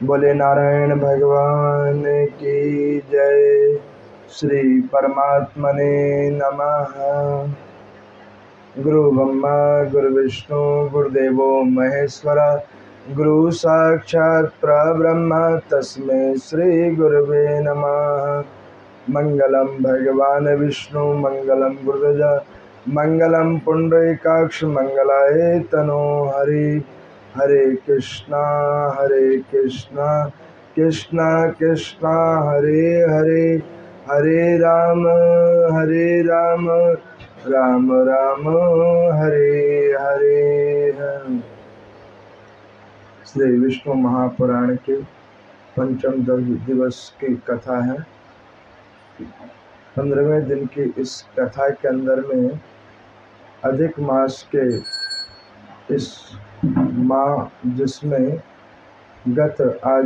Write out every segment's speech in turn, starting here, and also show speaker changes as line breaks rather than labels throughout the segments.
बोले नारायण भगवान की जय। श्री परमात्मने नमः। गुरु ब्रह्मा गुरु विष्णु गुरुदेवो महेश्वर, गुरु साक्षात् परब्रह्म तस्मै श्री गुरुवे नमः। मंगलम भगवान विष्णु मंगलम गुरुदेव मंगलम पुंडरीकाक्ष मंगलाय तनो हरि। हरे कृष्णा कृष्णा कृष्णा हरे हरे, हरे राम राम राम हरे हरे। श्री विष्णु महापुराण के पंचम दिवस की कथा है। 15वें दिन की इस कथा के अंदर में अधिक मास के इस माह जिसमें गत आज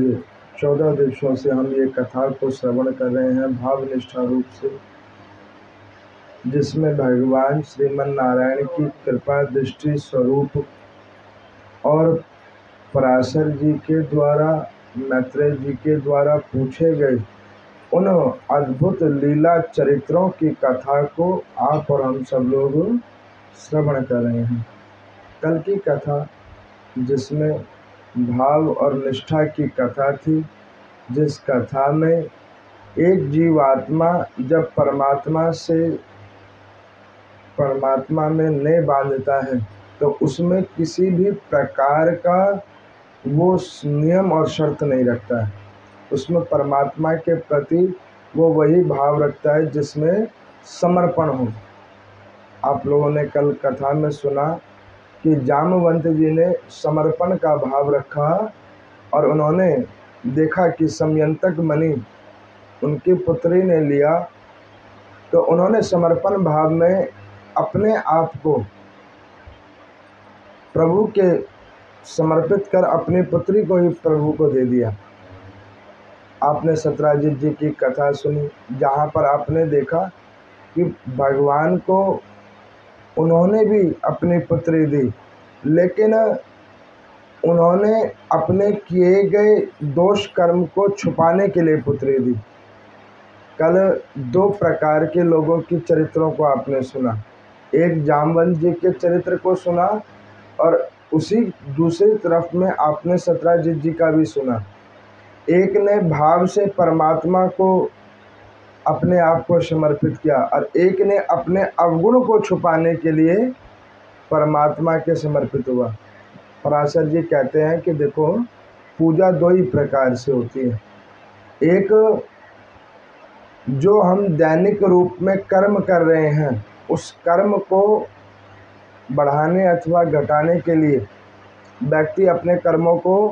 14 दिवसों से हम ये कथा को श्रवण कर रहे हैं भाव निष्ठा रूप से, जिसमें भगवान श्रीमन नारायण की कृपा दृष्टि स्वरूप और पराशर जी के द्वारा मैत्रेय जी के द्वारा पूछे गए उन अद्भुत लीला चरित्रों की कथा को आप और हम सब लोग श्रवण कर रहे हैं। कल की कथा जिसमें भाव और निष्ठा की कथा थी, जिस कथा में एक जीवात्मा जब परमात्मा में नहीं बांधता है तो उसमें किसी भी प्रकार का वो नियम और शर्त नहीं रखता है। उसमें परमात्मा के प्रति वो वही भाव रखता है जिसमें समर्पण हो। आप लोगों ने कल कथा में सुना कि जामवंत जी ने समर्पण का भाव रखा और उन्होंने देखा कि समयंतक मणि उनकी पुत्री ने लिया, तो उन्होंने समर्पण भाव में अपने आप को प्रभु के समर्पित कर अपनी पुत्री को ही प्रभु को दे दिया। आपने सत्राजित जी की कथा सुनी, जहाँ पर आपने देखा कि भगवान को उन्होंने भी अपनी पुत्री दी, लेकिन उन्होंने अपने किए गए दोष कर्म को छुपाने के लिए पुत्री दी। कल 2 प्रकार के लोगों की चरित्रों को आपने सुना। एक जामवंत जी के चरित्र को सुना और उसी दूसरी तरफ में आपने सत्राजित जी का भी सुना। एक ने भाव से परमात्मा को अपने आप को समर्पित किया और एक ने अपने अवगुण को छुपाने के लिए परमात्मा के समर्पित हुआ। पराशर जी कहते हैं कि देखो, पूजा 2 ही प्रकार से होती है। एक जो हम दैनिक रूप में कर्म कर रहे हैं, उस कर्म को बढ़ाने अथवा घटाने के लिए व्यक्ति अपने कर्मों को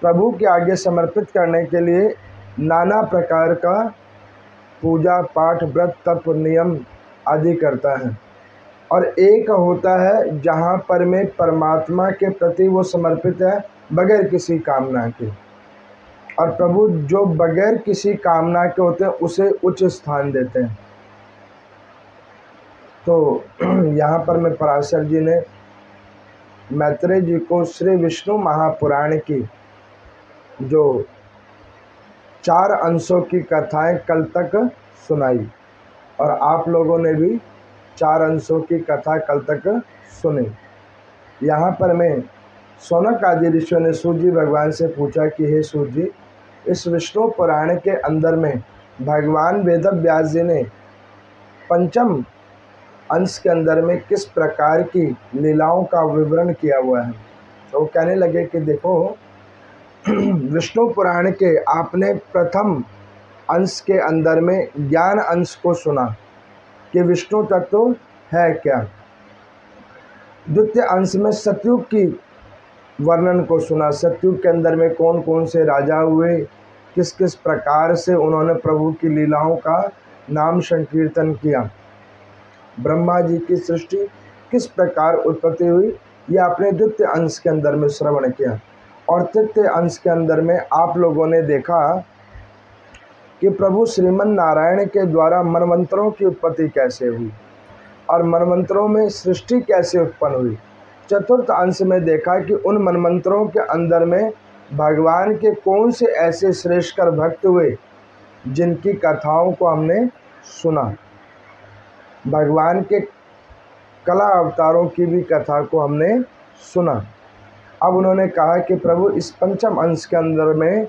प्रभु के आगे समर्पित करने के लिए नाना प्रकार का पूजा पाठ व्रत तप नियम आदि करता है। और एक होता है जहाँ पर में परमात्मा के प्रति वो समर्पित है बगैर किसी कामना के, और प्रभु जो बगैर किसी कामना के होते हैं उसे उच्च स्थान देते हैं। तो यहाँ पर में पराशर जी ने मैत्रेय जी को श्री विष्णु महापुराण की जो 4 अंशों की कथाएं कल तक सुनाई, और आप लोगों ने भी 4 अंशों की कथा कल तक सुनी। यहाँ पर मैं सौनक आदि ऋषियों ने सूत जी भगवान से पूछा कि हे सूत जी, इस विष्णु पुराण के अंदर में भगवान वेद व्यास जी ने पंचम अंश के अंदर में किस प्रकार की लीलाओं का विवरण किया हुआ है। तो वो कहने लगे कि देखो, विष्णु पुराण के आपने प्रथम अंश के अंदर में ज्ञान अंश को सुना कि विष्णु तत्व है क्या। द्वितीय अंश में सतयुग की वर्णन को सुना। सतयुग के अंदर में कौन कौन से राजा हुए, किस किस प्रकार से उन्होंने प्रभु की लीलाओं का नाम संकीर्तन किया, ब्रह्मा जी की सृष्टि किस प्रकार उत्पत्ति हुई, यह आपने द्वितीय अंश के अंदर में श्रवण किया। और तृतीय अंश के अंदर में आप लोगों ने देखा कि प्रभु श्रीमन नारायण के द्वारा मनवंतरों की उत्पत्ति कैसे हुई और मनवंतरों में सृष्टि कैसे उत्पन्न हुई। चतुर्थ अंश में देखा कि उन मनवंतरों के अंदर में भगवान के कौन से ऐसे श्रेष्ठकर भक्त हुए जिनकी कथाओं को हमने सुना। भगवान के कला अवतारों की भी कथा को हमने सुना। अब उन्होंने कहा कि प्रभु इस पंचम अंश के अंदर में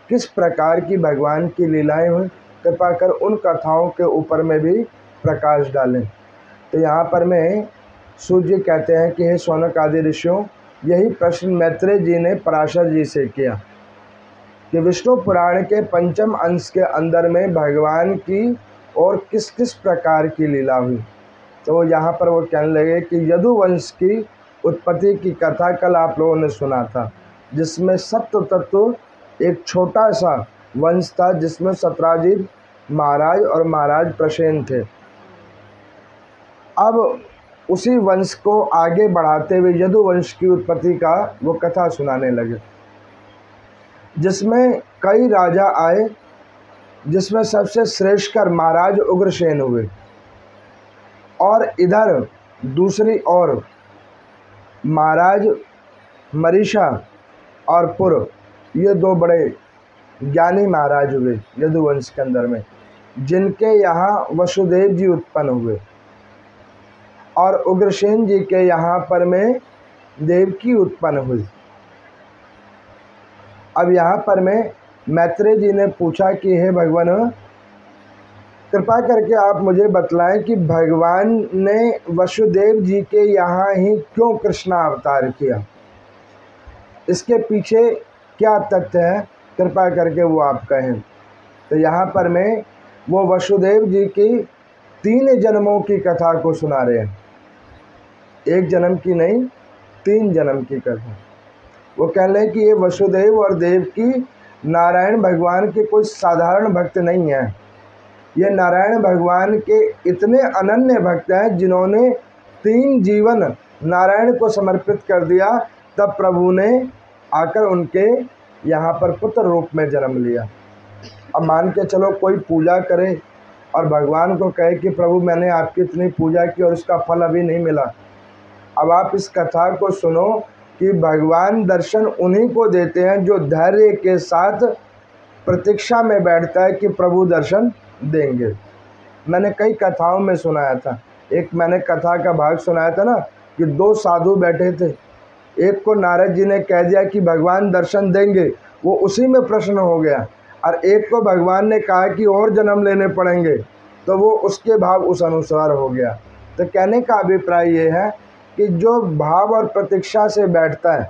किस प्रकार की भगवान की लीलाएं हुई, कृपा कर उन कथाओं के ऊपर में भी प्रकाश डालें। तो यहाँ पर में सूर्य कहते हैं कि हे शौनक आदि ऋषियों, यही प्रश्न मैत्रेय जी ने पराशर जी से किया कि विष्णु पुराण के पंचम अंश के अंदर में भगवान की और किस किस प्रकार की लीला हुई। तो यहाँ पर वो कहने लगे कि यदुवंश की उत्पत्ति की कथा कल आप लोगों ने सुना था, जिसमें सत्य तत्व एक छोटा सा वंश था जिसमें सत्राजित महाराज और महाराज प्रसेन थे। अब उसी वंश को आगे बढ़ाते हुए यदुवंश की उत्पत्ति का वो कथा सुनाने लगे, जिसमें कई राजा आए, जिसमें सबसे श्रेष्ठकर महाराज उग्रसेन हुए और इधर दूसरी ओर महाराज मरीषा और पुर, ये दो बड़े ज्ञानी महाराज हुए यदुवंश के अंदर में, जिनके यहाँ वसुदेव जी उत्पन्न हुए और उग्रसेन जी के यहाँ पर में देवकी उत्पन्न हुई। अब यहाँ पर में मैत्रेय जी ने पूछा कि हे भगवान, कृपा करके आप मुझे बतलाएं कि भगवान ने वसुदेव जी के यहाँ ही क्यों कृष्णावतार किया, इसके पीछे क्या तथ्य है, कृपा करके वो आप कहें। तो यहाँ पर में वो वसुदेव जी की 3 जन्मों की कथा को सुना रहे हैं, 1 जन्म की नहीं, 3 जन्म की कथा। वो कह रहे हैं कि ये वसुदेव और देवकी नारायण भगवान के कोई साधारण भक्त नहीं हैं, ये नारायण भगवान के इतने अनन्य भक्त हैं जिन्होंने 3 जीवन नारायण को समर्पित कर दिया। तब प्रभु ने आकर उनके यहाँ पर पुत्र रूप में जन्म लिया। अब मान के चलो कोई पूजा करे और भगवान को कहे कि प्रभु मैंने आपकी इतनी पूजा की और इसका फल अभी नहीं मिला। अब आप इस कथा को सुनो कि भगवान दर्शन उन्हीं को देते हैं जो धैर्य के साथ प्रतीक्षा में बैठता है कि प्रभु दर्शन देंगे। मैंने कई कथाओं में सुनाया था, एक मैंने कथा का भाग सुनाया था ना कि 2 साधु बैठे थे, एक को नारद जी ने कह दिया कि भगवान दर्शन देंगे, वो उसी में प्रश्न हो गया, और एक को भगवान ने कहा कि और जन्म लेने पड़ेंगे, तो वो उसके भाव उस अनुसार हो गया। तो कहने का अभिप्राय ये है कि जो भाव और प्रतीक्षा से बैठता है,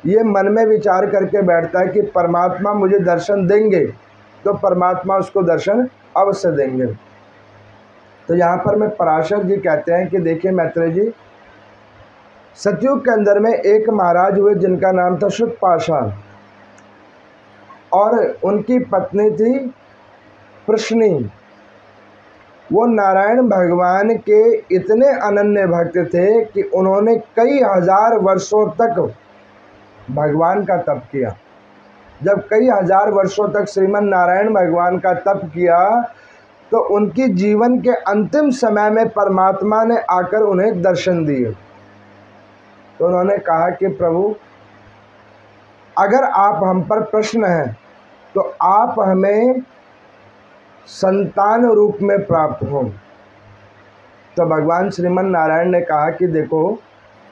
ये मन में विचार करके बैठता है कि परमात्मा मुझे दर्शन देंगे, तो परमात्मा उसको दर्शन अवश्य देंगे। तो यहाँ पर मैं पराशर जी कहते हैं कि देखिए मैत्रेय जी, सतयुग के अंदर में एक महाराज हुए जिनका नाम था शुतपाशा, और उनकी पत्नी थी प्रश्नी। वो नारायण भगवान के इतने अनन्य भक्त थे कि उन्होंने कई हजार वर्षों तक भगवान का तप किया। जब कई हजार वर्षों तक श्रीमन नारायण भगवान का तप किया, तो उनकी जीवन के अंतिम समय में परमात्मा ने आकर उन्हें दर्शन दिए। तो उन्होंने कहा कि प्रभु, अगर आप हम पर प्रश्न हैं तो आप हमें संतान रूप में प्राप्त हो। तो भगवान श्रीमन नारायण ने कहा कि देखो,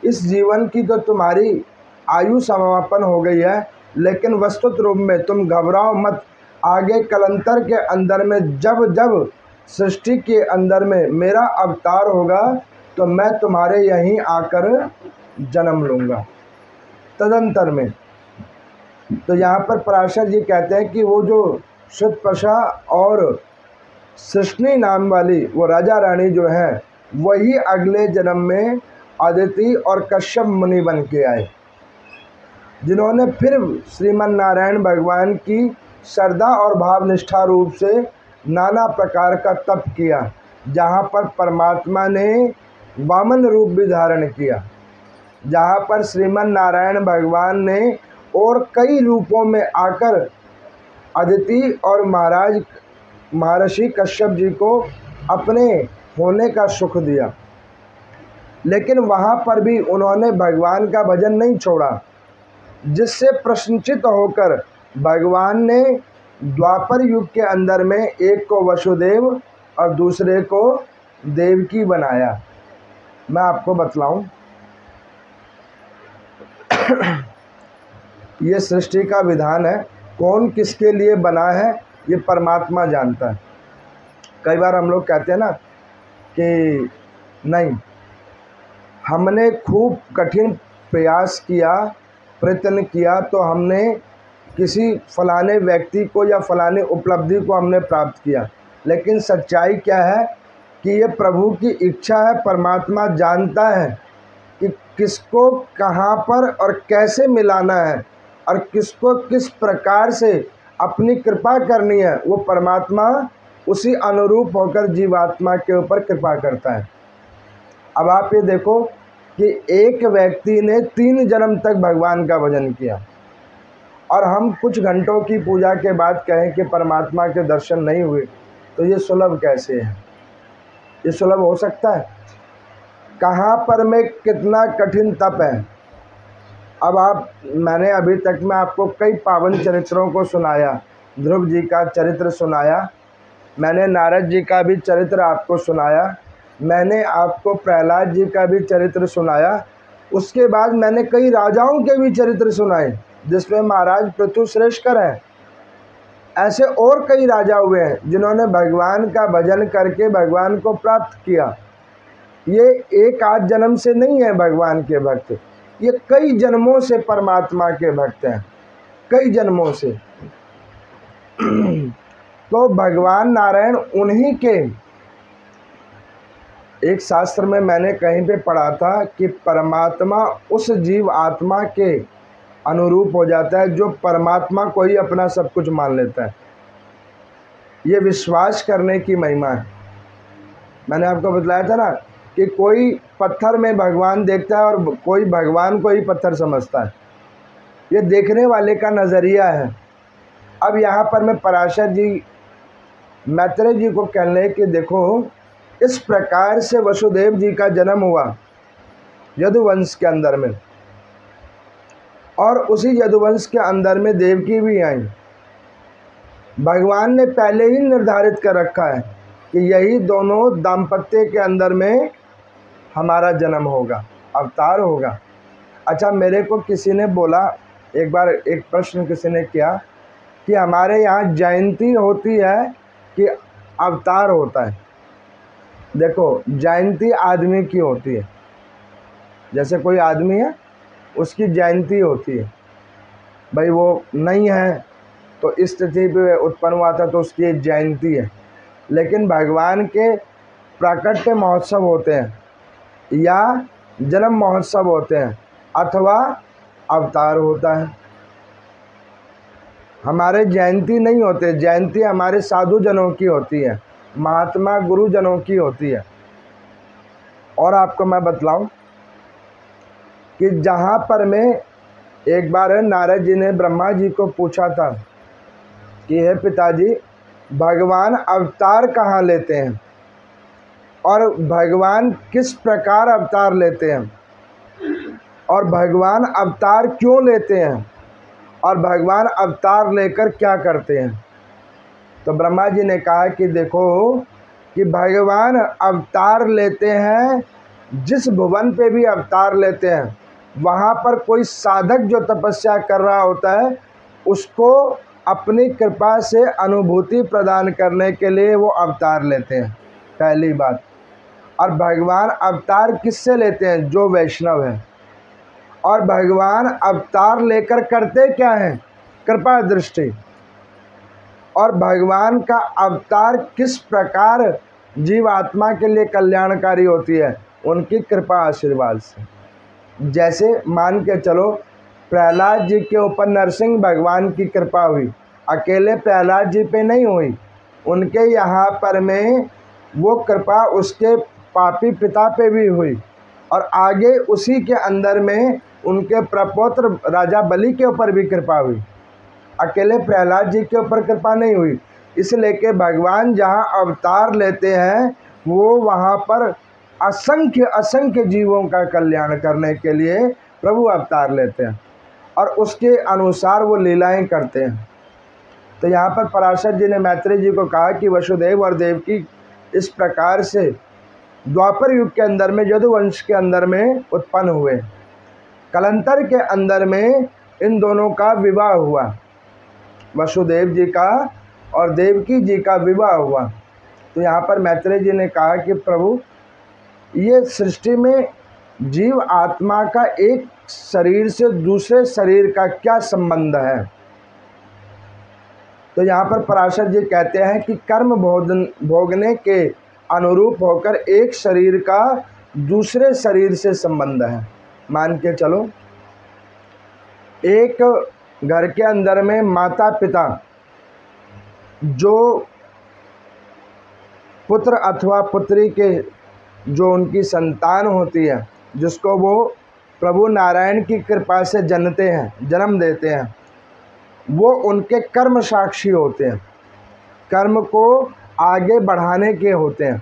इस जीवन की तो तुम्हारी आयु समापन हो गई है, लेकिन वस्तुत रूप में तुम घबराओ मत। आगे कलंतर के अंदर में जब जब सृष्टि के अंदर में मेरा अवतार होगा, तो मैं तुम्हारे यहीं आकर जन्म लूँगा तदंतर में। तो यहाँ पर पराशर जी कहते हैं कि वो जो शुतपाशा और सृष्टि नाम वाली वो राजा रानी जो है, वही अगले जन्म में अदिति और कश्यप मुनि बन के आए, जिन्होंने फिर श्रीमन नारायण भगवान की श्रद्धा और भावनिष्ठा रूप से नाना प्रकार का तप किया, जहाँ पर परमात्मा ने वामन रूप भी धारण किया, जहाँ पर श्रीमन नारायण भगवान ने और कई रूपों में आकर अदिति और महर्षि कश्यप जी को अपने होने का सुख दिया। लेकिन वहाँ पर भी उन्होंने भगवान का भजन नहीं छोड़ा। जिससे प्रश्नचित होकर भगवान ने द्वापर युग के अंदर में एक को वसुदेव और दूसरे को देवकी बनाया। मैं आपको बतलाऊं, ये सृष्टि का विधान है, कौन किसके लिए बना है ये परमात्मा जानता है। कई बार हम लोग कहते हैं ना कि नहीं, हमने खूब कठिन प्रयास किया, प्रयत्न किया, तो हमने किसी फलाने व्यक्ति को या फलाने उपलब्धि को हमने प्राप्त किया। लेकिन सच्चाई क्या है कि ये प्रभु की इच्छा है। परमात्मा जानता है कि किसको कहाँ पर और कैसे मिलाना है और किसको किस प्रकार से अपनी कृपा करनी है। वो परमात्मा उसी अनुरूप होकर जीवात्मा के ऊपर कृपा करता है। अब आप ये देखो कि एक व्यक्ति ने 3 जन्म तक भगवान का भजन किया और हम कुछ घंटों की पूजा के बाद कहें कि परमात्मा के दर्शन नहीं हुए, तो ये सुलभ कैसे है? ये सुलभ हो सकता है? कहाँ पर में कितना कठिन तप है। अब मैंने अभी तक में आपको कई पावन चरित्रों को सुनाया। ध्रुव जी का चरित्र सुनाया, मैंने नारद जी का भी चरित्र आपको सुनाया, मैंने आपको प्रहलाद जी का भी चरित्र सुनाया। उसके बाद मैंने कई राजाओं के भी चरित्र सुनाए, जिसमें महाराज पृथुश्रेष्ठकर हैं। ऐसे और कई राजा हुए हैं जिन्होंने भगवान का भजन करके भगवान को प्राप्त किया। ये एक आध जन्म से नहीं है भगवान के भक्त, ये कई जन्मों से परमात्मा के भक्त हैं, कई जन्मों से। तो भगवान नारायण उन्हीं के, एक शास्त्र में मैंने कहीं पे पढ़ा था कि परमात्मा उस जीव आत्मा के अनुरूप हो जाता है जो परमात्मा को ही अपना सब कुछ मान लेता है। ये विश्वास करने की महिमा है। मैंने आपको बतलाया था ना कि कोई पत्थर में भगवान देखता है और कोई भगवान को ही पत्थर समझता है। ये देखने वाले का नज़रिया है। अब यहाँ पर मैं पराशर जी मैत्रेय जी को कहने कि देखो, इस प्रकार से वसुदेव जी का जन्म हुआ यदुवंश के अंदर में, और उसी यदुवंश के अंदर में देवकी भी आई। भगवान ने पहले ही निर्धारित कर रखा है कि यही दोनों दाम्पत्य के अंदर में हमारा जन्म होगा, अवतार होगा। अच्छा, मेरे को किसी ने बोला, एक बार एक प्रश्न किसी ने किया कि हमारे यहाँ जयंती होती है कि अवतार होता है। देखो, जयंती आदमी की होती है, जैसे कोई आदमी है उसकी जयंती होती है। भाई वो नहीं है तो इस स्थिति पे उत्पन्न हुआ था तो उसकी एक जयंती है। लेकिन भगवान के प्राकट्य महोत्सव होते हैं या जन्म महोत्सव होते हैं अथवा अवतार होता है। हमारे जयंती नहीं होते, जयंती हमारे साधु जनों की होती है, महात्मा गुरु जनों की होती है। और आपको मैं बतलाऊं कि जहाँ पर मैं एक बार नारद जी ने ब्रह्मा जी को पूछा था कि हे पिताजी, भगवान अवतार कहाँ लेते हैं और भगवान किस प्रकार अवतार लेते हैं और भगवान अवतार क्यों लेते हैं और भगवान अवतार लेकर क्या करते हैं। तो ब्रह्मा जी ने कहा कि देखो कि भगवान अवतार लेते हैं, जिस भुवन पे भी अवतार लेते हैं वहाँ पर कोई साधक जो तपस्या कर रहा होता है उसको अपनी कृपा से अनुभूति प्रदान करने के लिए वो अवतार लेते हैं, पहली बात। और भगवान अवतार किससे लेते हैं? जो वैष्णव है। और भगवान अवतार लेकर करते क्या हैं? कृपा दृष्टि। और भगवान का अवतार किस प्रकार जीव आत्मा के लिए कल्याणकारी होती है? उनकी कृपा आशीर्वाद से। जैसे मान के चलो, प्रहलाद जी के ऊपर नरसिंह भगवान की कृपा हुई, अकेले प्रहलाद जी पे नहीं हुई, उनके यहाँ पर में वो कृपा उसके पापी पिता पे भी हुई और आगे उसी के अंदर में उनके प्रपौत्र राजा बलि के ऊपर भी कृपा हुई। अकेले प्रहलाद जी के ऊपर कृपा नहीं हुई। इसलिए कि भगवान जहाँ अवतार लेते हैं वो वहाँ पर असंख्य असंख्य जीवों का कल्याण करने के लिए प्रभु अवतार लेते हैं। और उसके अनुसार वो लीलाएं करते हैं। तो यहाँ पर पराशर जी ने मैत्रेय जी को कहा कि वसुदेव और देवकी इस प्रकार से द्वापर युग के अंदर में यदुवंश के अंदर में उत्पन्न हुए। कलंतर के अंदर में इन दोनों का विवाह हुआ, वसुदेव जी का और देवकी जी का विवाह हुआ। तो यहाँ पर मैत्रेय जी ने कहा कि प्रभु, ये सृष्टि में जीव आत्मा का एक शरीर से दूसरे शरीर का क्या संबंध है। तो यहाँ पर पराशर जी कहते हैं कि कर्म भोगने के अनुरूप होकर एक शरीर का दूसरे शरीर से संबंध है। मान के चलो, एक घर के अंदर में माता पिता जो पुत्र अथवा पुत्री के जो उनकी संतान होती है, जिसको वो प्रभु नारायण की कृपा से जन्म देते हैं, वो उनके कर्म साक्षी होते हैं, कर्म को आगे बढ़ाने के होते हैं।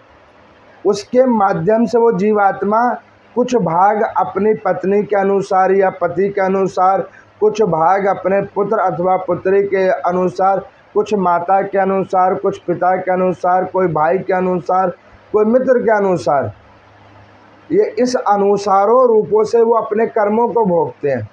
उसके माध्यम से वो जीवात्मा कुछ भाग अपनी पत्नी के अनुसार या पति के अनुसार, कुछ भाग अपने पुत्र अथवा पुत्री के अनुसार, कुछ माता के अनुसार, कुछ पिता के अनुसार, कोई भाई के अनुसार, कोई मित्र के अनुसार, ये इस अनुसारों रूपों से वो अपने कर्मों को भोगते हैं।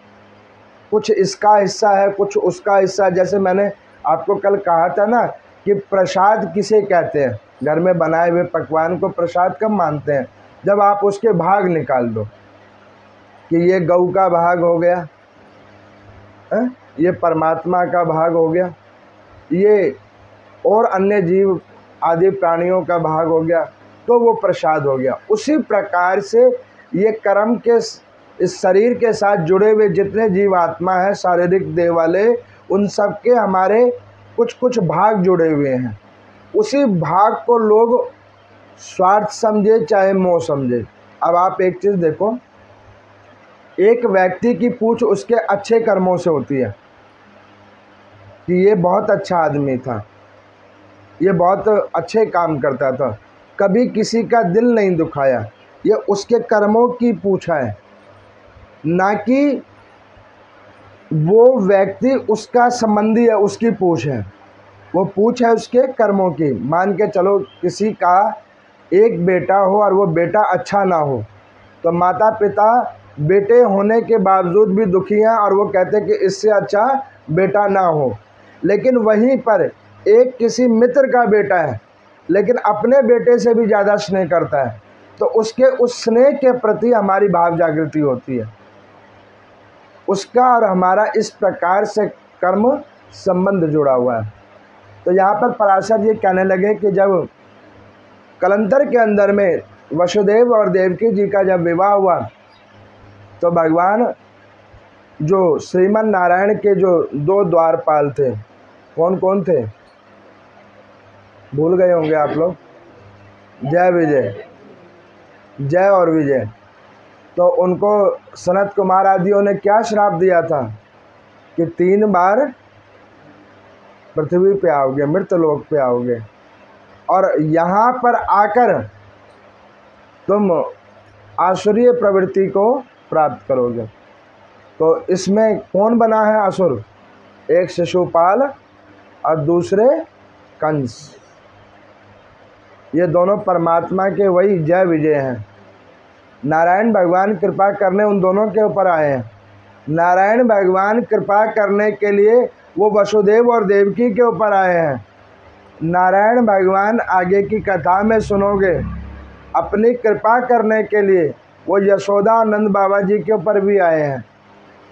कुछ इसका हिस्सा है, कुछ उसका हिस्सा। जैसे मैंने आपको कल कहा था ना कि प्रसाद किसे कहते हैं, घर में बनाए हुए पकवान को प्रसाद कब मानते हैं, जब आप उसके भाग निकाल दो कि ये गौ का भाग हो गया, ये परमात्मा का भाग हो गया, ये और अन्य जीव आदि प्राणियों का भाग हो गया, तो वो प्रसाद हो गया। उसी प्रकार से ये कर्म के इस शरीर के साथ जुड़े हुए जितने जीव आत्मा है, शारीरिक देह वाले, उन सब के हमारे कुछ कुछ भाग जुड़े हुए हैं। उसी भाग को लोग स्वार्थ समझे चाहे मोह समझे। अब आप एक चीज़ देखो, एक व्यक्ति की पूछ उसके अच्छे कर्मों से होती है कि ये बहुत अच्छा आदमी था, ये बहुत अच्छे काम करता था, कभी किसी का दिल नहीं दुखाया, ये उसके कर्मों की पूछ है, ना कि वो व्यक्ति उसका संबंधी है, उसकी पूछ है। वो पूछ है उसके कर्मों की। मान के चलो किसी का एक बेटा हो और वो बेटा अच्छा ना हो, तो माता पिता बेटे होने के बावजूद भी दुखी हैं और वो कहते हैं कि इससे अच्छा बेटा ना हो। लेकिन वहीं पर एक किसी मित्र का बेटा है, लेकिन अपने बेटे से भी ज़्यादा स्नेह करता है, तो उसके उस स्नेह के प्रति हमारी भाव जागृति होती है। उसका और हमारा इस प्रकार से कर्म संबंध जुड़ा हुआ है। तो यहाँ पर पराशर जी कहने लगे कि जब कलंतर के अंदर में वसुदेव और देवकी जी का जब विवाह हुआ, तो भगवान जो श्रीमन नारायण के जो दो द्वारपाल थे, कौन कौन थे, भूल गए होंगे आप लोग, जय विजय, जय और विजय। तो उनको सनत कुमार आदियों ने क्या श्राप दिया था कि 3 बार पृथ्वी पे आओगे, मृतलोक पे आओगे, और यहाँ पर आकर तुम आसुरीय प्रवृत्ति को प्राप्त करोगे। तो इसमें कौन बना है असुर, एक शिशुपाल और दूसरे कंस। ये दोनों परमात्मा के वही जय विजय हैं। नारायण भगवान कृपा करने उन दोनों के ऊपर आए हैं। नारायण भगवान कृपा करने के लिए वो वसुदेव और देवकी के ऊपर आए हैं। नारायण भगवान आगे की कथा में सुनोगे, अपनी कृपा करने के लिए वो यशोदा और नंद बाबा जी के ऊपर भी आए हैं।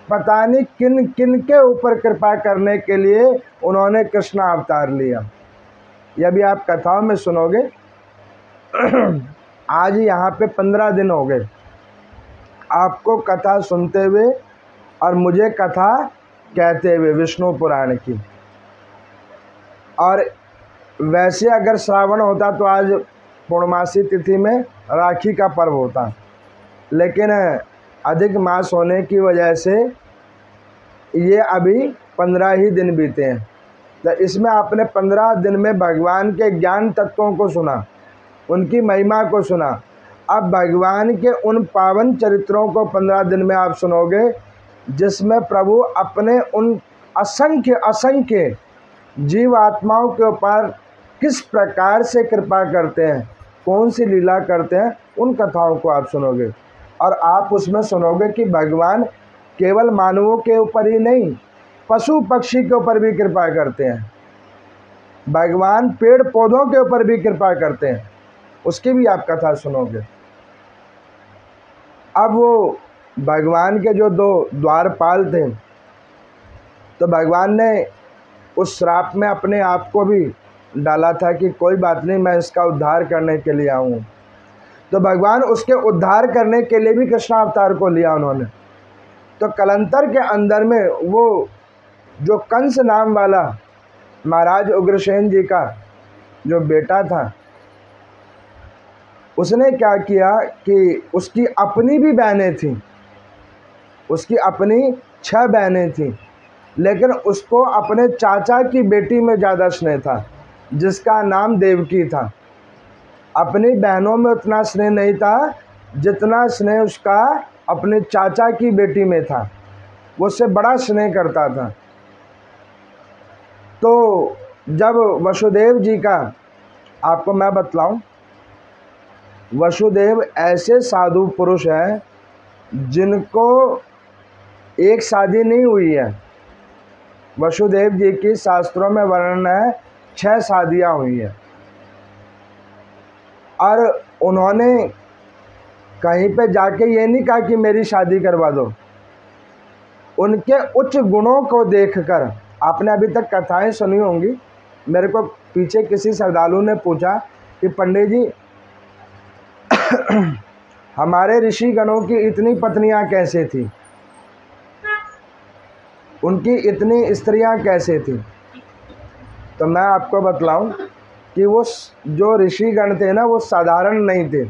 पता नहीं किन किन के ऊपर कृपा करने के लिए उन्होंने कृष्ण अवतार लिया, यह भी आप कथाओं में सुनोगे। आज यहाँ पे 15 दिन हो गए आपको कथा सुनते हुए और मुझे कथा कहते हुए विष्णु पुराण की। और वैसे अगर श्रावण होता तो आज पूर्णमासी तिथि में राखी का पर्व होता, लेकिन अधिक मास होने की वजह से ये अभी 15 ही दिन बीते हैं। तो इसमें आपने 15 दिन में भगवान के ज्ञान तत्वों को सुना, उनकी महिमा को सुना। अब भगवान के उन पावन चरित्रों को 15 दिन में आप सुनोगे जिसमें प्रभु अपने उन असंख्य असंख्य जीव आत्माओं के ऊपर किस प्रकार से कृपा करते हैं, कौन सी लीला करते हैं, उन कथाओं को आप सुनोगे। और आप उसमें सुनोगे कि भगवान केवल मानवों के ऊपर ही नहीं, पशु पक्षी के ऊपर भी कृपा करते हैं, भगवान पेड़ पौधों के ऊपर भी कृपा करते हैं, उसकी भी आप कथा सुनोगे। अब वो भगवान के जो दो द्वारपाल थे, तो भगवान ने उस श्राप में अपने आप को भी डाला था कि कोई बात नहीं, मैं इसका उद्धार करने के लिए आऊँ। तो भगवान उसके उद्धार करने के लिए भी कृष्ण अवतार को लिया उन्होंने। तो कलंतर के अंदर में वो जो कंस नाम वाला महाराज उग्रसेन जी का जो बेटा था, उसने क्या किया कि उसकी अपनी भी बहनें थीं, उसकी अपनी 6 बहनें थीं, लेकिन उसको अपने चाचा की बेटी में ज़्यादा स्नेह था, जिसका नाम देवकी था। अपनी बहनों में उतना स्नेह नहीं था जितना स्नेह उसका अपने चाचा की बेटी में था, वो उससे बड़ा स्नेह करता था। तो जब वसुदेव जी का, आपको मैं बतलाऊं, वसुदेव ऐसे साधु पुरुष हैं जिनको एक शादी नहीं हुई है। वसुदेव जी की शास्त्रों में वर्णन है 6 शादियां हुई हैं, और उन्होंने कहीं पे जाके ये नहीं कहा कि मेरी शादी करवा दो। उनके उच्च गुणों को देखकर, आपने अभी तक कथाएं सुनी होंगी, मेरे को पीछे किसी श्रद्धालु ने पूछा कि पंडित जी हमारे ऋषि गणों की इतनी पत्नियां कैसे थी, उनकी इतनी स्त्रियां कैसे थी। तो मैं आपको बतलाऊं कि वो जो ऋषिगण थे ना, वो साधारण नहीं थे।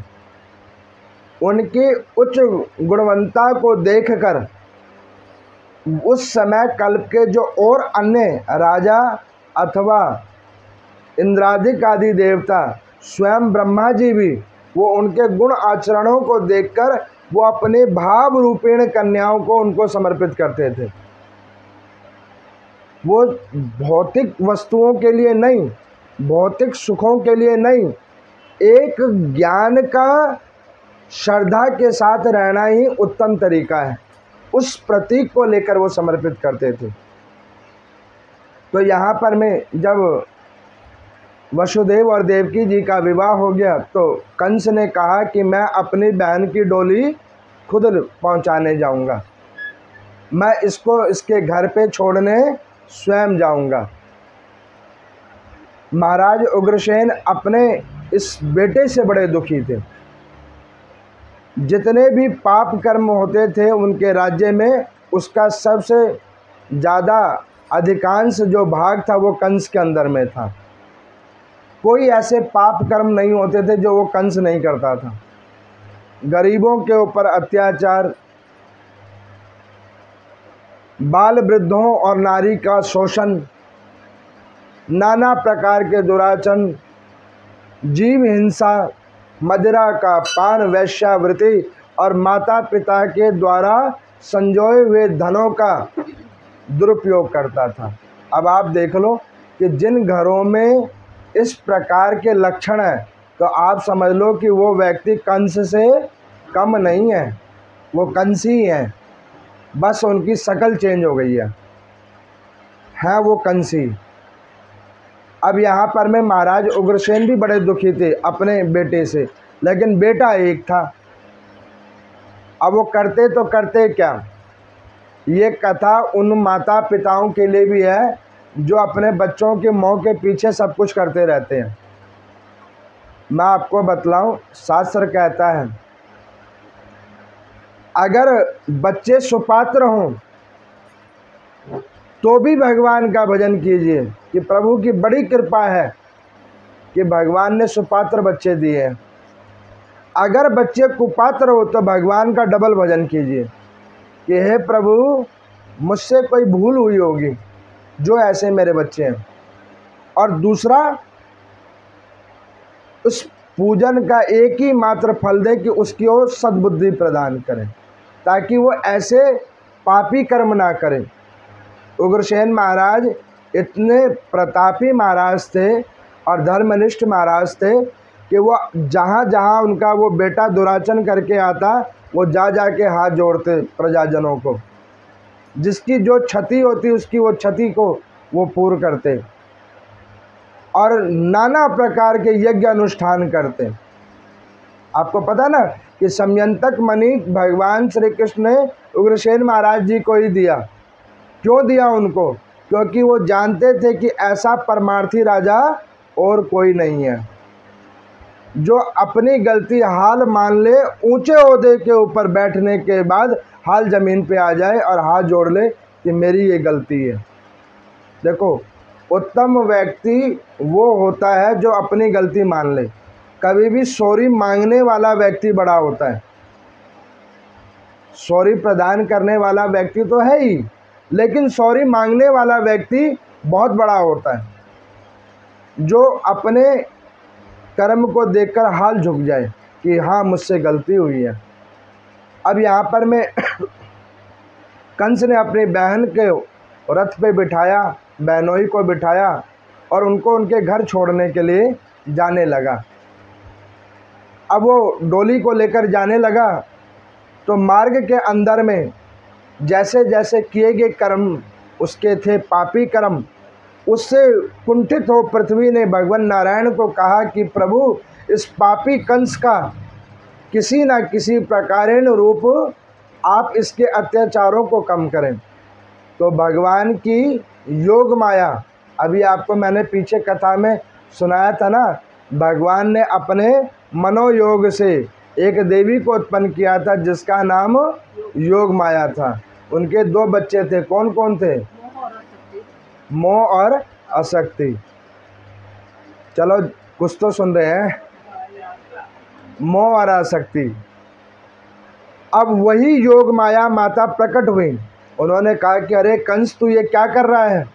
उनकी उच्च गुणवत्ता को देखकर उस समय कल्प के जो और अन्य राजा अथवा इंद्रादिक आदि देवता, स्वयं ब्रह्मा जी भी, वो उनके गुण आचरणों को देखकर वो अपने भाव रूपेण कन्याओं को उनको समर्पित करते थे। वो भौतिक वस्तुओं के लिए नहीं, भौतिक सुखों के लिए नहीं, एक ज्ञान का श्रद्धा के साथ रहना ही उत्तम तरीका है, उस प्रतीक को लेकर वो समर्पित करते थे। तो यहाँ पर मैं, जब वसुदेव और देवकी जी का विवाह हो गया, तो कंस ने कहा कि मैं अपनी बहन की डोली खुद पहुँचाने जाऊँगा, मैं इसको इसके घर पे छोड़ने स्वयं जाऊँगा। महाराज उग्रसेन अपने इस बेटे से बड़े दुखी थे। जितने भी पाप कर्म होते थे उनके राज्य में, उसका सबसे ज़्यादा अधिकांश जो भाग था वो कंस के अंदर में था। कोई ऐसे पाप कर्म नहीं होते थे जो वो कंस नहीं करता था। गरीबों के ऊपर अत्याचार, बाल वृद्धों और नारी का शोषण, नाना प्रकार के दुराचरण, जीव हिंसा, मदिरा का पान, वैश्यावृत्ति और माता पिता के द्वारा संजोए हुए धनों का दुरुपयोग करता था। अब आप देख लो कि जिन घरों में इस प्रकार के लक्षण हैं, तो आप समझ लो कि वो व्यक्ति कंस से कम नहीं है, वो कंस ही हैं, बस उनकी शक्ल चेंज हो गई है वो कंसी। अब यहाँ पर में महाराज उग्रसेन भी बड़े दुखी थे अपने बेटे से, लेकिन बेटा एक था। अब वो करते तो करते क्या, ये कथा उन माता पिताओं के लिए भी है जो अपने बच्चों के मोह के पीछे सब कुछ करते रहते हैं। मैं आपको बतलाऊं, शास्त्र कहता है अगर बच्चे सुपात्र हों तो भी भगवान का भजन कीजिए, कि प्रभु की बड़ी कृपा है कि भगवान ने सुपात्र बच्चे दिए हैं। अगर बच्चे कुपात्र हो तो भगवान का डबल भजन कीजिए कि हे प्रभु, मुझसे कोई भूल हुई होगी जो ऐसे मेरे बच्चे हैं। और दूसरा, उस पूजन का एक ही मात्र फल दे कि उसकी ओर सद्बुद्धि प्रदान करें, ताकि वो ऐसे पापी कर्म ना करें। उग्रसेन महाराज इतने प्रतापी महाराज थे और धर्मनिष्ठ महाराज थे कि वो जहाँ जहाँ उनका वो बेटा दुराचरण करके आता, वो जा जा के हाथ जोड़ते प्रजाजनों को, जिसकी जो क्षति होती उसकी वो क्षति को वो पूर्ण करते और नाना प्रकार के यज्ञ अनुष्ठान करते। आपको पता ना कि समयंतक मणि भगवान श्री कृष्ण ने उग्रसेन महाराज जी को ही दिया। क्यों दिया उनको? क्योंकि वो जानते थे कि ऐसा परमार्थी राजा और कोई नहीं है जो अपनी गलती हाल मान ले, ऊंचे ओहदे के ऊपर बैठने के बाद हाल ज़मीन पे आ जाए और हाथ जोड़ ले कि मेरी ये गलती है। देखो, उत्तम व्यक्ति वो होता है जो अपनी गलती मान ले। कभी भी सॉरी मांगने वाला व्यक्ति बड़ा होता है। सॉरी प्रदान करने वाला व्यक्ति तो है ही, लेकिन सॉरी मांगने वाला व्यक्ति बहुत बड़ा होता है, जो अपने कर्म को देखकर हाल झुक जाए कि हाँ मुझसे गलती हुई है। अब यहाँ पर मैं कंस ने अपनी बहन के रथ पे बिठाया, बहनोई को बिठाया और उनको उनके घर छोड़ने के लिए जाने लगा। अब वो डोली को लेकर जाने लगा तो मार्ग के अंदर में जैसे जैसे किए गए कर्म उसके थे पापी कर्म, उससे कुंठित हो पृथ्वी ने भगवान नारायण को कहा कि प्रभु, इस पापी कंस का किसी न किसी प्रकारेण रूप आप इसके अत्याचारों को कम करें। तो भगवान की योग माया, अभी आपको मैंने पीछे कथा में सुनाया था ना, भगवान ने अपने मनोयोग से एक देवी को उत्पन्न किया था जिसका नाम योग माया था। उनके दो बच्चे थे। कौन कौन थे? मोह और आसक्ति। चलो कुछ तो सुन रहे हैं। मोह और आसक्ति। अब वही योग माया माता प्रकट हुई। उन्होंने कहा कि अरे कंस, तू ये क्या कर रहा है?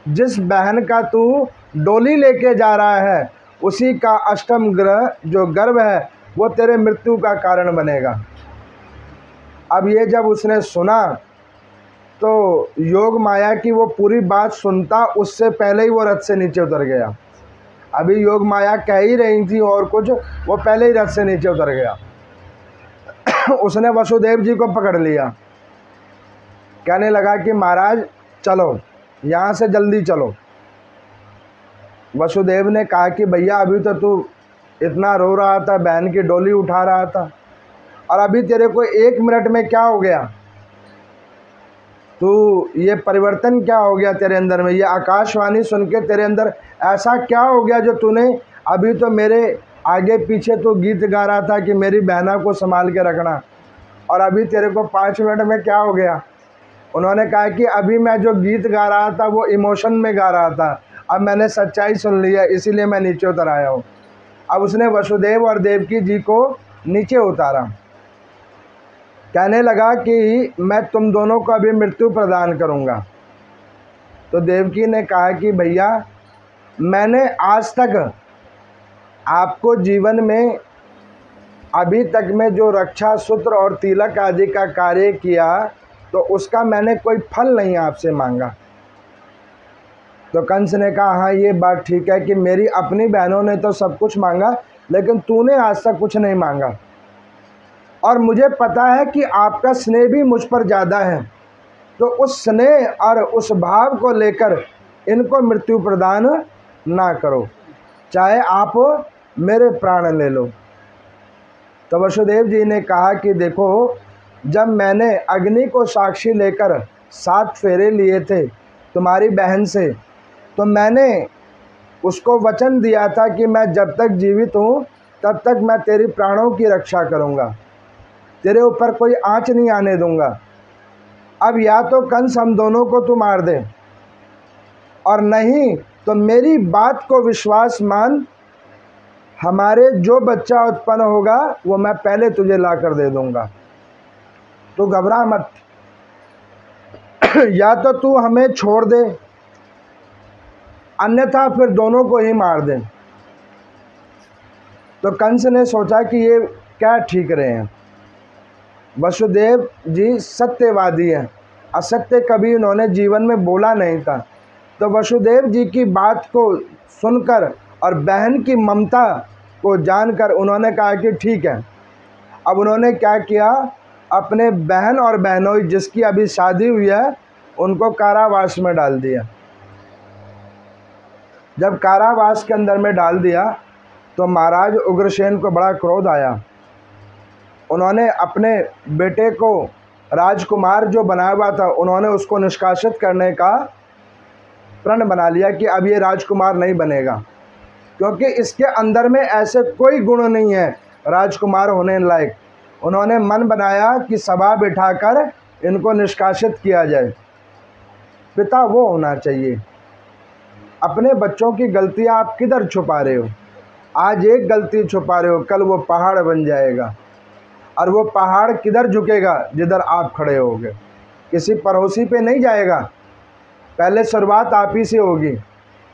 जिस बहन का तू डोली लेके जा रहा है उसी का अष्टम ग्रह जो गर्भ है वो तेरे मृत्यु का कारण बनेगा। अब ये जब उसने सुना तो योग माया की वो पूरी बात सुनता उससे पहले ही वो रथ से नीचे उतर गया। अभी योग माया कह ही रही थी और कुछ, वो पहले ही रथ से नीचे उतर गया। उसने वसुदेव जी को पकड़ लिया, कहने लगा कि महाराज चलो, यहाँ से जल्दी चलो। वसुदेव ने कहा कि भैया अभी तो तू इतना रो रहा था, बहन की डोली उठा रहा था, और अभी तेरे को 1 मिनट में क्या हो गया? तू ये परिवर्तन क्या हो गया तेरे अंदर में? ये आकाशवाणी सुन के तेरे अंदर ऐसा क्या हो गया जो तूने अभी तो मेरे आगे पीछे तो गीत गा रहा था कि मेरी बहना को संभाल के रखना, और अभी तेरे को 5 मिनट में क्या हो गया? उन्होंने कहा कि अभी मैं जो गीत गा रहा था वो इमोशन में गा रहा था, अब मैंने सच्चाई सुन लिया इसीलिए मैं नीचे उतर आया हूँ। अब उसने वसुदेव और देवकी जी को नीचे उतारा, कहने लगा कि मैं तुम दोनों को अभी मृत्यु प्रदान करूँगा। तो देवकी ने कहा कि भैया, मैंने आज तक आपको जीवन में अभी तक में जो रक्षा सूत्र और तिलक आदि का कार्य किया तो उसका मैंने कोई फल नहीं आपसे मांगा। तो कंस ने कहा हाँ ये बात ठीक है कि मेरी अपनी बहनों ने तो सब कुछ मांगा लेकिन तूने आज तक कुछ नहीं मांगा, और मुझे पता है कि आपका स्नेह भी मुझ पर ज़्यादा है, तो उस स्नेह और उस भाव को लेकर इनको मृत्यु प्रदान ना करो, चाहे आप मेरे प्राण ले लो। तो वसुदेव जी ने कहा कि देखो, जब मैंने अग्नि को साक्षी लेकर 7 फेरे लिए थे तुम्हारी बहन से, तो मैंने उसको वचन दिया था कि मैं जब तक जीवित हूँ तब तक मैं तेरी प्राणों की रक्षा करूँगा, तेरे ऊपर कोई आँच नहीं आने दूँगा। अब या तो कंस हम दोनों को तू मार दे, और नहीं तो मेरी बात को विश्वास मान, हमारे जो बच्चा उत्पन्न होगा वो मैं पहले तुझे ला कर दे दूँगा, तू घबरा मत। या तो तू हमें छोड़ दे, अन्यथा फिर दोनों को ही मार दे। तो कंस ने सोचा कि ये क्या ठीक रहे हैं, वसुदेव जी सत्यवादी हैं, असत्य कभी उन्होंने जीवन में बोला नहीं था। तो वसुदेव जी की बात को सुनकर और बहन की ममता को जानकर उन्होंने कहा कि ठीक है। अब उन्होंने क्या किया, अपने बहन और बहनोई जिसकी अभी शादी हुई है उनको कारावास में डाल दिया। जब कारावास के अंदर में डाल दिया तो महाराज उग्रसेन को बड़ा क्रोध आया। उन्होंने अपने बेटे को राजकुमार जो बनाया हुआ था उन्होंने उसको निष्कासित करने का प्रण बना लिया कि अब ये राजकुमार नहीं बनेगा, क्योंकि इसके अंदर में ऐसे कोई गुण नहीं है राजकुमार होने लायक। उन्होंने मन बनाया कि सभा बिठाकर इनको निष्कासित किया जाए। पिता वो होना चाहिए। अपने बच्चों की गलतियां आप किधर छुपा रहे हो? आज एक गलती छुपा रहे हो, कल वो पहाड़ बन जाएगा। और वो पहाड़ किधर झुकेगा? जिधर आप खड़े होगे। किसी पड़ोसी पे नहीं जाएगा, पहले शुरुआत आप ही से होगी।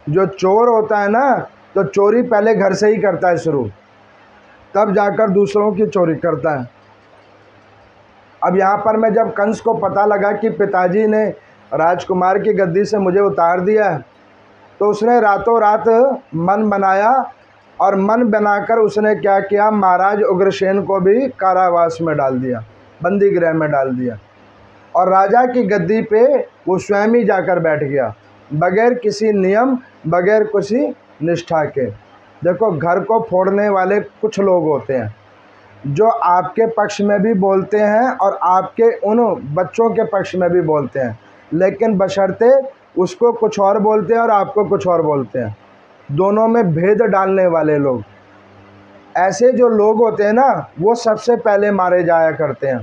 जो चोर होता है ना, तो चोरी पहले घर से ही करता है शुरू, तब जाकर दूसरों की चोरी करता है। अब यहाँ पर मैं जब कंस को पता लगा कि पिताजी ने राजकुमार की गद्दी से मुझे उतार दिया, तो उसने रातों रात मन बनाया और मन बनाकर उसने क्या किया, महाराज उग्रसेन को भी कारावास में डाल दिया, बंदी गृह में डाल दिया। और राजा की गद्दी पे वो स्वयं ही जाकर बैठ गया, बगैर किसी नियम, बगैर किसी निष्ठा के। देखो, घर को फोड़ने वाले कुछ लोग होते हैं जो आपके पक्ष में भी बोलते हैं और आपके उन बच्चों के पक्ष में भी बोलते हैं, लेकिन बशर्ते उसको कुछ और बोलते हैं और आपको कुछ और बोलते हैं। दोनों में भेद डालने वाले लोग, ऐसे जो लोग होते हैं ना, वो सबसे पहले मारे जाया करते हैं।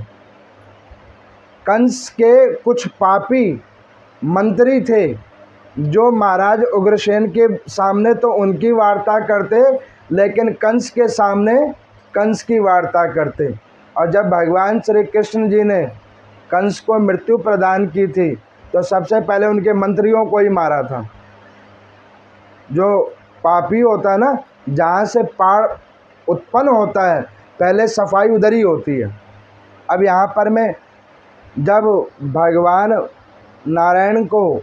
कंस के कुछ पापी मंत्री थे जो महाराज उग्रसेन के सामने तो उनकी वार्ता करते, लेकिन कंस के सामने कंस की वार्ता करते। और जब भगवान श्री कृष्ण जी ने कंस को मृत्यु प्रदान की थी तो सबसे पहले उनके मंत्रियों को ही मारा था। जो पापी होता है ना, जहाँ से पाप उत्पन्न होता है पहले सफाई उधर ही होती है। अब यहाँ पर मैं जब भगवान नारायण को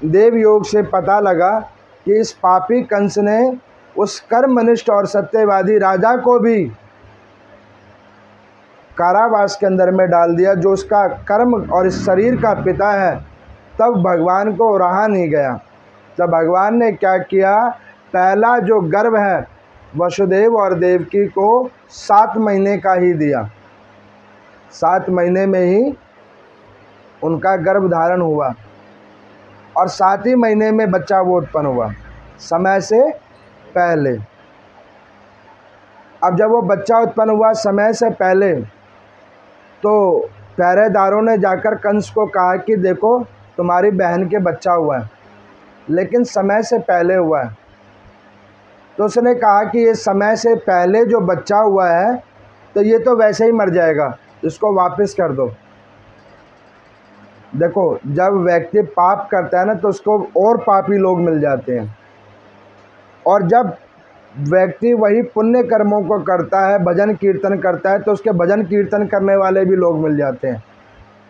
देव योग से पता लगा कि इस पापी कंस ने उस कर्मनिष्ठ और सत्यवादी राजा को भी कारावास के अंदर में डाल दिया जो उसका कर्म और इस शरीर का पिता है, तब भगवान को रहा नहीं गया। तब भगवान ने क्या किया, पहला जो गर्भ है वसुदेव और देवकी को 7 महीने का ही दिया। 7 महीने में ही उनका गर्भ धारण हुआ और 7 ही महीने में बच्चा वो उत्पन्न हुआ, समय से पहले। अब जब वो बच्चा उत्पन्न हुआ समय से पहले, तो पहरेदारों ने जाकर कंस को कहा कि देखो, तुम्हारी बहन के बच्चा हुआ है, लेकिन समय से पहले हुआ है। तो उसने कहा कि ये समय से पहले जो बच्चा हुआ है तो ये तो वैसे ही मर जाएगा, इसको वापस कर दो। देखो, जब व्यक्ति पाप करता है ना तो उसको और पापी लोग मिल जाते हैं, और जब व्यक्ति वही पुण्य कर्मों को करता है, भजन कीर्तन करता है, तो उसके भजन कीर्तन करने वाले भी लोग मिल जाते हैं।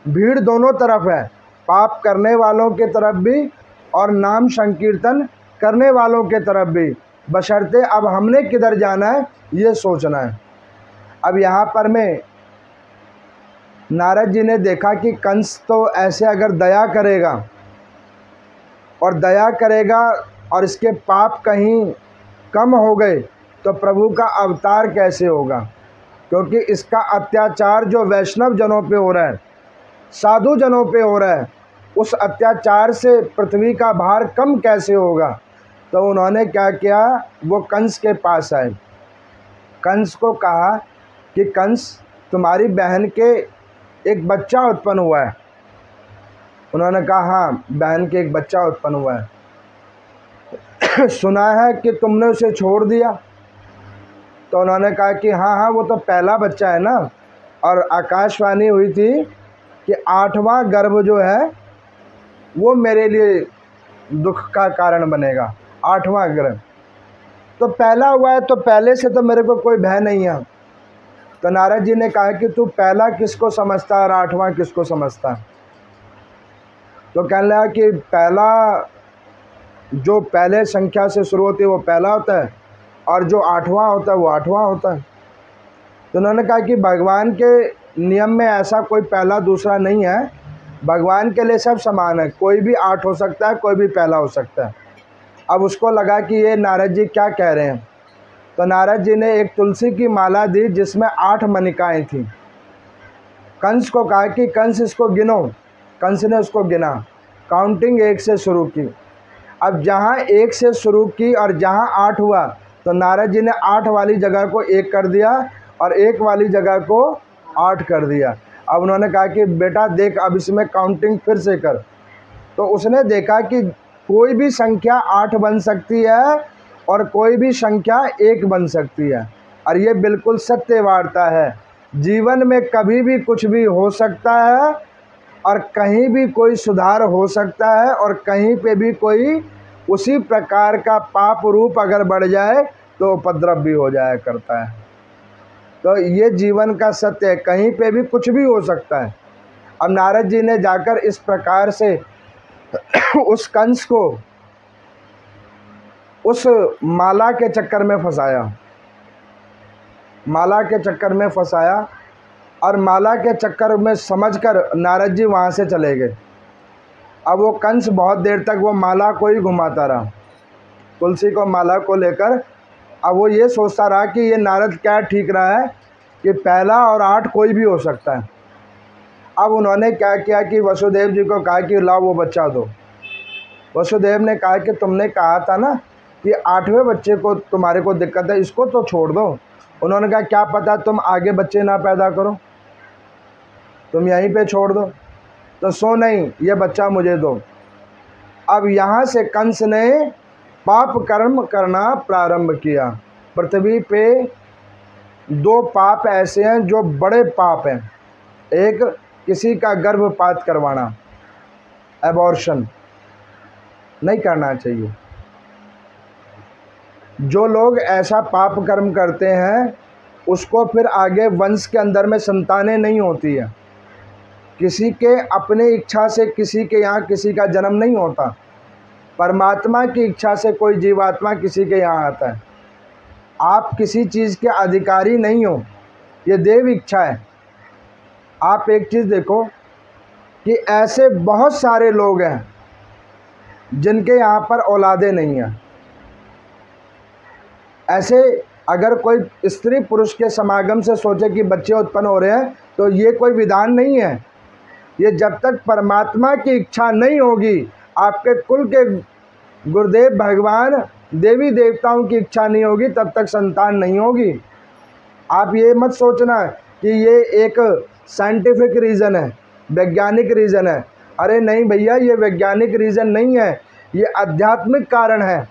भीड़ दोनों तरफ है, पाप करने वालों के तरफ भी और नाम संकीर्तन करने वालों के तरफ भी, बशर्ते अब हमने किधर जाना है ये सोचना है। अब यहाँ पर मैं नारद जी ने देखा कि कंस तो ऐसे अगर दया करेगा और इसके पाप कहीं कम हो गए तो प्रभु का अवतार कैसे होगा, क्योंकि इसका अत्याचार जो वैष्णव जनों पे हो रहा है, साधु जनों पे हो रहा है, उस अत्याचार से पृथ्वी का भार कम कैसे होगा। तो उन्होंने क्या किया, वो कंस के पास आए। कंस को कहा कि कंस, तुम्हारी बहन के एक बच्चा उत्पन्न हुआ है। उन्होंने कहा हाँ, बहन के एक बच्चा उत्पन्न हुआ है। सुना है कि तुमने उसे छोड़ दिया। तो उन्होंने कहा कि हाँ, वो तो पहला बच्चा है ना, और आकाशवाणी हुई थी कि 8वां गर्भ जो है वो मेरे लिए दुख का कारण बनेगा। 8वां गर्भ तो पहला हुआ है, तो पहले से तो मेरे को कोई भय नहीं है। तो नारद जी ने कहा कि तू पहला किसको समझता है और 8वां किसको समझता है। तो कहने लगा कि पहला जो पहले संख्या से शुरू होती है वो पहला होता है, और जो 8वां होता है वो 8वां होता है। तो उन्होंने कहा कि भगवान के नियम में ऐसा कोई पहला दूसरा नहीं है, भगवान के लिए सब समान है, कोई भी 8 हो सकता है, कोई भी पहला हो सकता है। अब उसको लगा कि ये नारद जी क्या कह रहे हैं, तो नारद जी ने एक तुलसी की माला दी जिसमें 8 मणिकाएँ थीं। कंस को कहा कि कंस इसको गिनो। कंस ने उसको गिना, काउंटिंग 1 से शुरू की। अब जहाँ 1 से शुरू की और जहाँ 8 हुआ, तो नारद जी ने 8 वाली जगह को 1 कर दिया और 1 वाली जगह को 8 कर दिया। अब उन्होंने कहा कि बेटा देख, अब इसमें काउंटिंग फिर से कर। तो उसने देखा कि कोई भी संख्या 8 बन सकती है और कोई भी संख्या 1 बन सकती है, और ये बिल्कुल सत्य वार्ता है। जीवन में कभी भी कुछ भी हो सकता है और कहीं भी कोई सुधार हो सकता है, और कहीं पे भी कोई उसी प्रकार का पाप रूप अगर बढ़ जाए तो उपद्रव भी हो जाया करता है। तो ये जीवन का सत्य है, कहीं पे भी कुछ भी हो सकता है। अब नारद जी ने जाकर इस प्रकार से उस कंस को उस माला के चक्कर में फंसाया, माला के चक्कर में फंसाया, और माला के चक्कर में समझकर नारद जी वहाँ से चले गए। अब वो कंस बहुत देर तक वो माला को ही घुमाता रहा, तुलसी को माला को लेकर। अब वो ये सोचता रहा कि ये नारद क्या ठीक रहा है कि पहला और 8 कोई भी हो सकता है। अब उन्होंने क्या किया कि वसुदेव जी को कहा कि लाओ वो बच्चा दो। वसुदेव ने कहा कि तुमने कहा था ना कि 8वें बच्चे को तुम्हारे को दिक्कत है, इसको तो छोड़ दो। उन्होंने कहा क्या पता तुम आगे बच्चे ना पैदा करो, तुम यहीं पे छोड़ दो। तो सो नहीं, ये बच्चा मुझे दो। अब यहाँ से कंस ने पाप कर्म करना प्रारंभ किया। पृथ्वी पे 2 पाप ऐसे हैं जो बड़े पाप हैं। एक, किसी का गर्भपात करवाना, एबॉर्शन नहीं करना चाहिए। जो लोग ऐसा पाप कर्म करते हैं उसको फिर आगे वंश के अंदर में संतानें नहीं होती है। किसी के अपने इच्छा से किसी के यहाँ किसी का जन्म नहीं होता, परमात्मा की इच्छा से कोई जीवात्मा किसी के यहाँ आता है। आप किसी चीज़ के अधिकारी नहीं हो, ये देव इच्छा है। आप एक चीज़ देखो कि ऐसे बहुत सारे लोग हैं जिनके यहाँ पर औलादे नहीं हैं। ऐसे अगर कोई स्त्री पुरुष के समागम से सोचे कि बच्चे उत्पन्न हो रहे हैं, तो ये कोई विधान नहीं है। ये जब तक परमात्मा की इच्छा नहीं होगी, आपके कुल के गुरुदेव भगवान देवी देवताओं की इच्छा नहीं होगी, तब तक संतान नहीं होगी। आप ये मत सोचना कि ये एक साइंटिफिक रीज़न है, वैज्ञानिक रीज़न है। अरे नहीं भैया, ये वैज्ञानिक रीज़न नहीं है, ये आध्यात्मिक कारण है।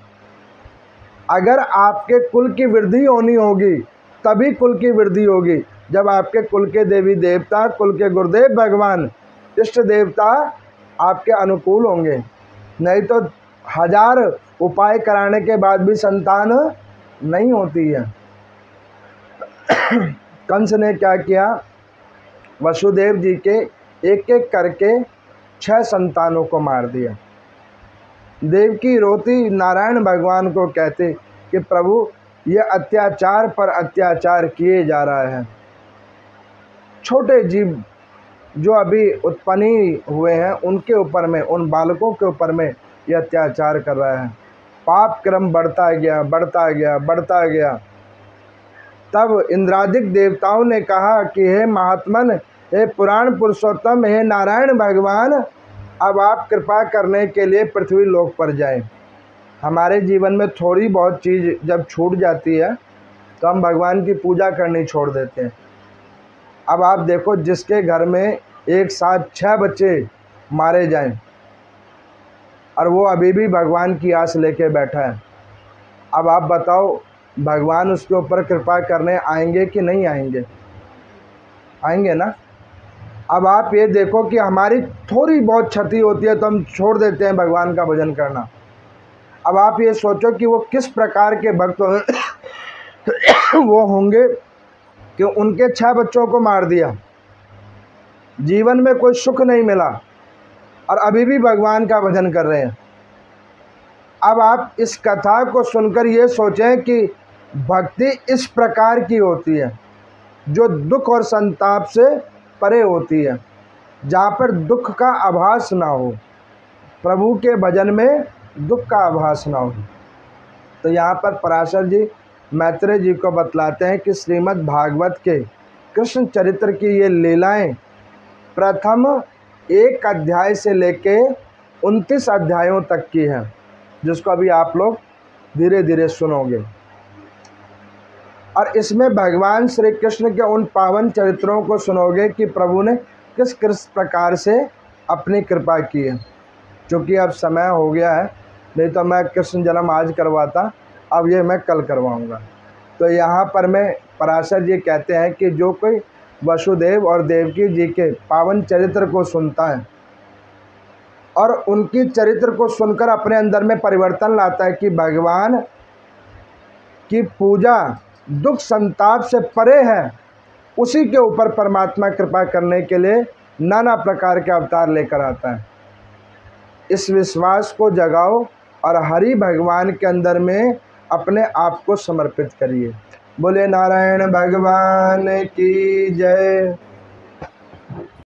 अगर आपके कुल की वृद्धि होनी होगी तभी कुल की वृद्धि होगी, जब आपके कुल के देवी देवता, कुल के गुरुदेव भगवान, इष्ट देवता आपके अनुकूल होंगे। नहीं तो 1000 उपाय कराने के बाद भी संतान नहीं होती है। कंस ने क्या किया, वसुदेव जी के एक एक करके 6 संतानों को मार दिया। देवकी रोती नारायण भगवान को कहते कि प्रभु ये अत्याचार पर अत्याचार किए जा रहा है। छोटे जीव जो अभी उत्पन्न हुए हैं उनके ऊपर में, उन बालकों के ऊपर में ये अत्याचार कर रहा है। पाप क्रम बढ़ता गया, बढ़ता गया, बढ़ता गया। तब इंद्रादिक देवताओं ने कहा कि हे महात्मन, हे पुराण पुरुषोत्तम, हे नारायण भगवान, अब आप कृपा करने के लिए पृथ्वी लोक पर जाएं। हमारे जीवन में थोड़ी बहुत चीज़ जब छूट जाती है तो हम भगवान की पूजा करनी छोड़ देते हैं। अब आप देखो, जिसके घर में एक साथ 6 बच्चे मारे जाएं और वो अभी भी भगवान की आस लेके बैठा है, अब आप बताओ भगवान उसके ऊपर कृपा करने आएंगे कि नहीं आएंगे? आएंगे ना। अब आप ये देखो कि हमारी थोड़ी बहुत क्षति होती है तो हम छोड़ देते हैं भगवान का भजन करना। अब आप ये सोचो कि वो किस प्रकार के भक्त वो होंगे कि उनके 6 बच्चों को मार दिया, जीवन में कोई सुख नहीं मिला, और अभी भी भगवान का भजन कर रहे हैं। अब आप इस कथा को सुनकर ये सोचें कि भक्ति इस प्रकार की होती है जो दुख और संताप से परे होती है, जहाँ पर दुख का आभास ना हो, प्रभु के भजन में दुख का आभास ना हो। तो यहाँ पर पराशर जी मैत्रेय जी को बतलाते हैं कि श्रीमद् भागवत के कृष्ण चरित्र की ये लीलाएं प्रथम 1 अध्याय से लेके 29 अध्यायों तक की है, जिसको अभी आप लोग धीरे धीरे सुनोगे। और इसमें भगवान श्री कृष्ण के उन पावन चरित्रों को सुनोगे कि प्रभु ने किस किस प्रकार से अपनी कृपा की है। क्योंकि अब समय हो गया है, नहीं तो मैं कृष्ण जन्म आज करवाता, अब ये मैं कल करवाऊंगा। तो यहाँ पर मैं पराशर जी कहते हैं कि जो कोई वसुदेव और देवकी जी के पावन चरित्र को सुनता है और उनकी चरित्र को सुनकर अपने अंदर में परिवर्तन लाता है कि भगवान की पूजा दुख संताप से परे है, उसी के ऊपर परमात्मा कृपा करने के लिए नाना प्रकार के अवतार लेकर आता है। इस विश्वास को जगाओ और हरि भगवान के अंदर में अपने आप को समर्पित करिए। बोले नारायण भगवान की जय।